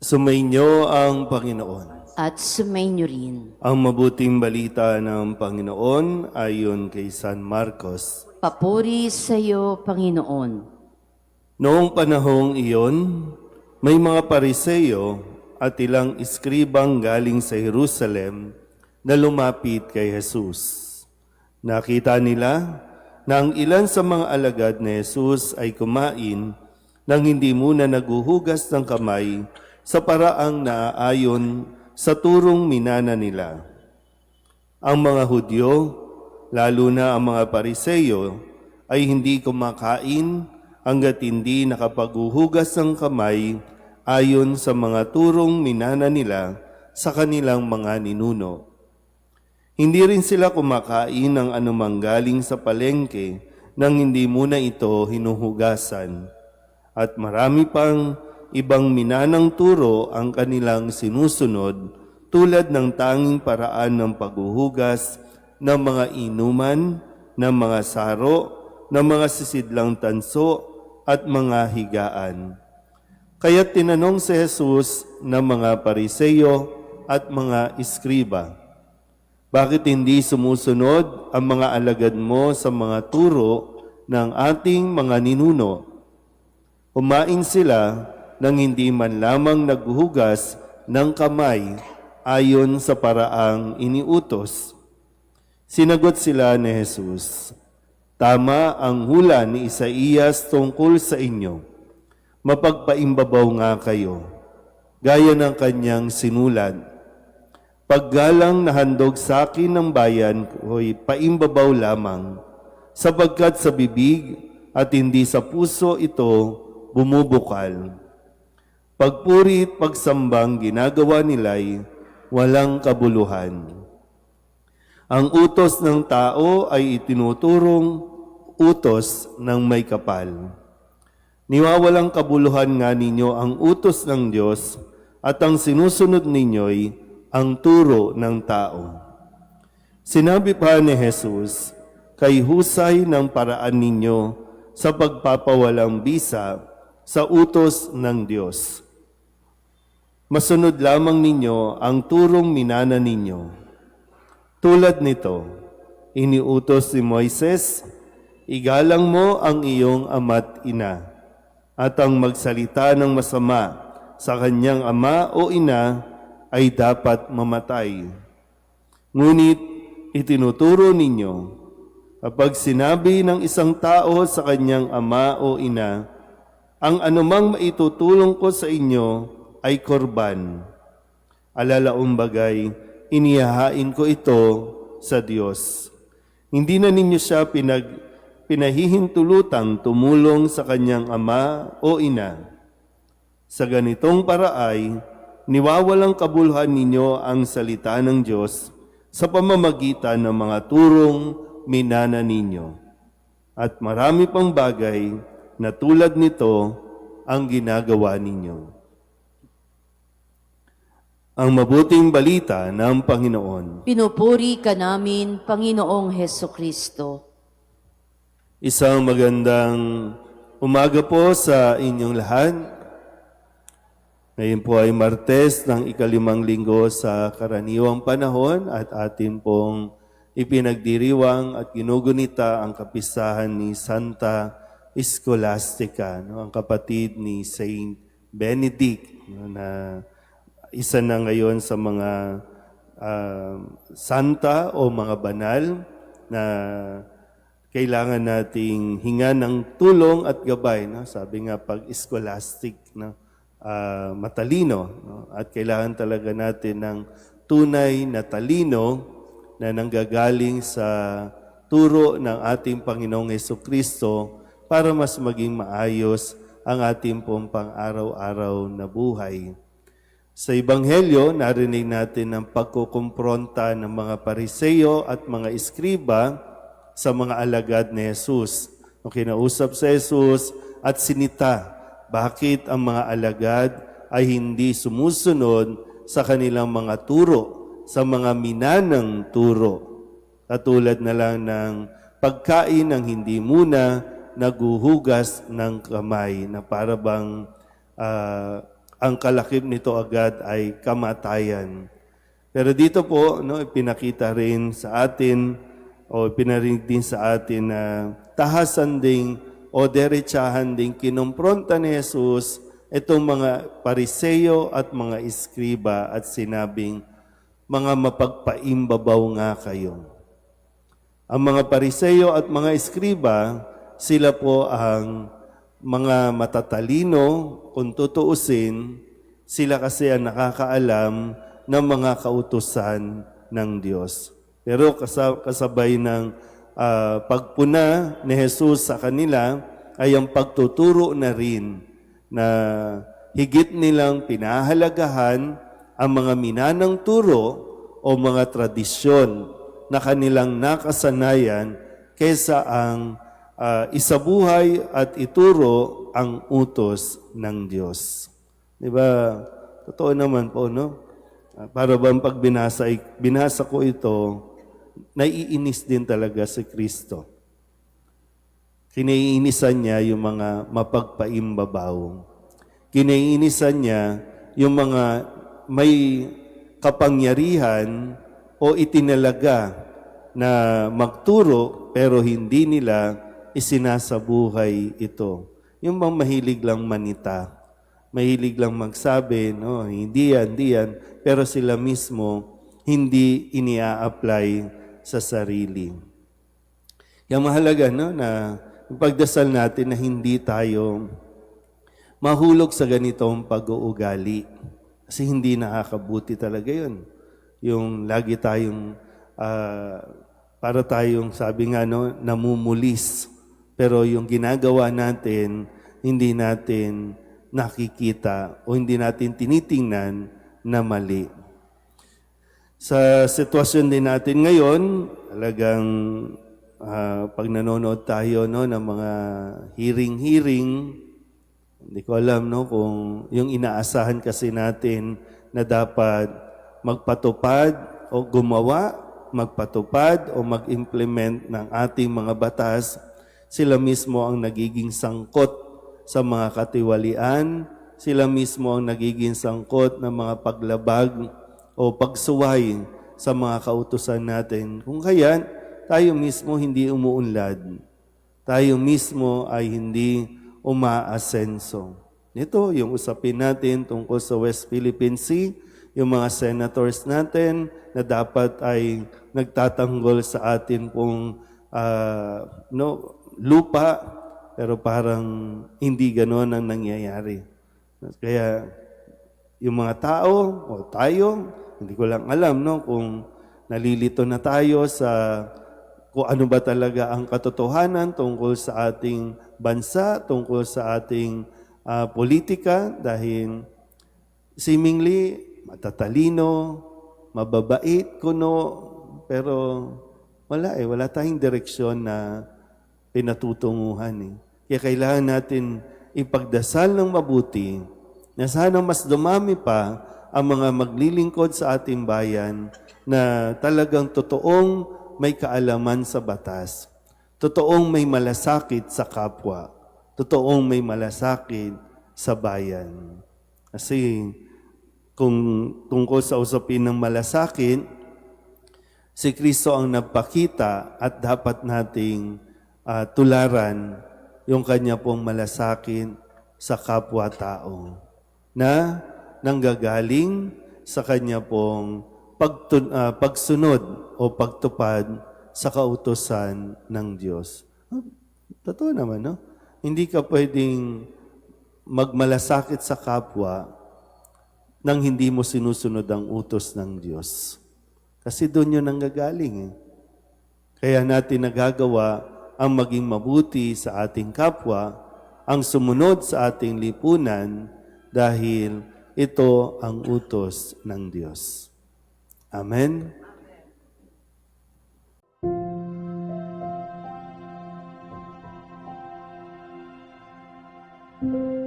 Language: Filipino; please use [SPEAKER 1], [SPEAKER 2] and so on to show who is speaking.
[SPEAKER 1] Sumainyo ang Panginoon.
[SPEAKER 2] At sumainyo rin.
[SPEAKER 1] Ang mabuting balita ng Panginoon ayon kay San Marcos.
[SPEAKER 2] Papuri sa iyo, Panginoon.
[SPEAKER 1] Noong panahong iyon, may mga Pariseyo at ilang iskribang galing sa Jerusalem na lumapit kay Jesus. Nakita nila na ang ilan sa mga alagad ni Jesus ay kumain nang hindi muna naguhugas ng kamay sa paraang naaayon sa turong minana nila. Ang mga Hudyo, lalo na ang mga Pariseyo, ay hindi kumakain hanggat hindi nakapaghuhugas ng kamay ayon sa mga turong minana nila sa kanilang mga ninuno. Hindi rin sila kumakain ng anumang galing sa palengke nang hindi muna ito hinuhugasan. At marami pang ibang minanang turo ang kanilang sinusunod tulad ng tanging paraan ng paghuhugas ng mga inuman, ng mga saro, ng mga sisidlang tanso at mga higaan. Kaya tinanong si Jesus ng mga Pariseyo at mga iskriba, bakit hindi sumusunod ang mga alagad mo sa mga turo ng ating mga ninuno? Kumain sila nang hindi man lamang naghuhugas ng kamay ayon sa paraang iniutos. Sinagot sila ni Jesus, tama ang hula ni Isaías tungkol sa inyo. Mapagpaimbabaw nga kayo, gaya ng kanyang sinulat. Paggalang na handog sa akin ng bayan ko'y paimbabaw lamang, sapagkat sa bibig at hindi sa puso ito bumubukal. Pagpuri at pagsambang ginagawa nila'y walang kabuluhan. Ang utos ng tao ay itinuturong utos ng may kapal. Niwawalang kabuluhan nga ninyo ang utos ng Diyos at ang sinusunod ninyo'y ang turo ng tao. Sinabi pa ni Jesus, kay husay ng paraan ninyo sa pagpapawalang bisa sa utos ng Diyos. Masunod lamang ninyo ang turong minana ninyo. Tulad nito, iniutos ni Moises, igalang mo ang iyong ama't ina, at ang magsalita ng masama sa kanyang ama o ina ay dapat mamatay. Ngunit itinuturo ninyo, kapag sinabi ng isang tao sa kanyang ama o ina, ang anumang maitutulong ko sa inyo ay korban. Alalaong bagay, inihahain ko ito sa Diyos. Hindi na ninyo siya pinahihintulutang tumulong sa kanyang ama o ina. Sa ganitong paraay, niwawalang kabuluhan ninyo ang salita ng Diyos sa pamamagitan ng mga turong minana ninyo. At marami pang bagay na tulad nito ang ginagawa ninyo. Ang mabuting balita ng Panginoon.
[SPEAKER 2] Pinupuri ka namin, Panginoong Hesukristo.
[SPEAKER 1] Isang magandang umaga po sa inyong lahat. Ngayon po ay Martes ng ikalimang linggo sa karaniwang panahon at atin pong ipinagdiriwang at ginugunita ang kapistahan ni Santa Scholastica, ang kapatid ni Saint Benedict, na isa na ngayon sa mga santa o mga banal na kailangan nating hinga ng tulong at gabay. Sabi nga pag scholastic, matalino, at kailangan talaga natin ng tunay na talino na nanggagaling sa turo ng ating Panginoong Hesukristo para mas maging maayos ang ating pong pang-araw-araw na buhay. Sa Ebanghelyo, narinig natin ang pagkukumpronta ng mga Pariseyo at mga iskriba sa mga alagad ni Jesus. Nung kinausap sa Jesus at sinita, bakit ang mga alagad ay hindi sumusunod sa kanilang mga turo, sa mga minanang turo? Katulad na lang ng pagkain ng hindi muna naghuhugas ng kamay na para bang ang kalakip nito agad ay kamatayan. Pero dito po, no, ipinakita rin sa atin o ipinarinig din sa atin na tahasan ding o derechahan ding kinumpronta ni Jesus itong mga pariseyo at mga iskriba at sinabing, mga mapagpaimbabaw nga kayo. Ang mga pariseyo at mga iskriba, sila po ang mga matatalino, kung tutuusin, sila kasi ang nakakaalam ng mga kautusan ng Diyos. Pero kasabay ng pagpuna ni Jesus sa kanila ay ang pagtuturo na rin na higit nilang pinahalagahan ang mga minanang turo o mga tradisyon na kanilang nakasanayan kaysa ang isabuhay at ituro ang utos ng Diyos. Di ba? Totoo naman po, no? Para bang pag binasa ko ito, naiinis din talaga si Kristo. Kinaiinisan niya yung mga mapagpaimbabaw. Kinaiinisan niya yung mga may kapangyarihan o itinalaga na magturo pero hindi nila isinasabuhay ito. Yung bang mahilig lang manita, mahilig lang magsabi, no, hindi yan, pero sila mismo hindi inia-apply sa sarili. Yung mahalaga, no, na pagdasal natin na hindi tayo mahulog sa ganitong pag-uugali. Kasi hindi nakakabuti talaga yun. Yung lagi tayong, para tayong, sabi nga, no, namumulis. Pero yung ginagawa natin, hindi natin nakikita o hindi natin tinitingnan na mali. Sa sitwasyon din natin ngayon, talagang pag nanonood tayo, no, ng mga hearing, hindi ko alam, no, kung yung inaasahan kasi natin na dapat magpatupad o magpatupad o mag-implement ng ating mga batas, sila mismo ang nagiging sangkot sa mga katiwalian, sila mismo ang nagiging sangkot ng mga paglabag o pagsuway sa mga kautusan natin. Kung kaya, tayo mismo hindi umuunlad. Tayo mismo ay hindi umaasenso. Ito, yung usapin natin tungkol sa West Philippine Sea, yung mga senators natin na dapat ay nagtatanggol sa atin pong lupa, pero parang hindi gano'n ang nangyayari. Kaya yung mga tao o tayo, hindi ko lang alam, no, kung nalilito na tayo sa kung ano ba talaga ang katotohanan tungkol sa ating bansa, tungkol sa ating politika, dahil seemingly matatalino, mababait, kuno, pero wala tayong direksyon na pinatutunguhan. Kaya kailangan natin ipagdasal ng mabuti na sana mas dumami pa ang mga maglilingkod sa ating bayan na talagang totoong may kaalaman sa batas, totoong may malasakit sa kapwa, totoong may malasakit sa bayan. Kasi kung tungkol sa usapin ng malasakit, si Kristo ang nagpakita at dapat nating tularan yung kanya pong malasakit sa kapwa-tao na nanggagaling sa kanya pong pagsunod o pagtupad sa kautusan ng Diyos. Totoo naman, no? Hindi ka pwedeng magmalasakit sa kapwa nang hindi mo sinusunod ang utos ng Diyos. Kasi doon yun nanggagaling. Kaya natin nagagawa ang maging mabuti sa ating kapwa, ang sumunod sa ating lipunan dahil ito ang utos ng Diyos. Amen?
[SPEAKER 3] Amen.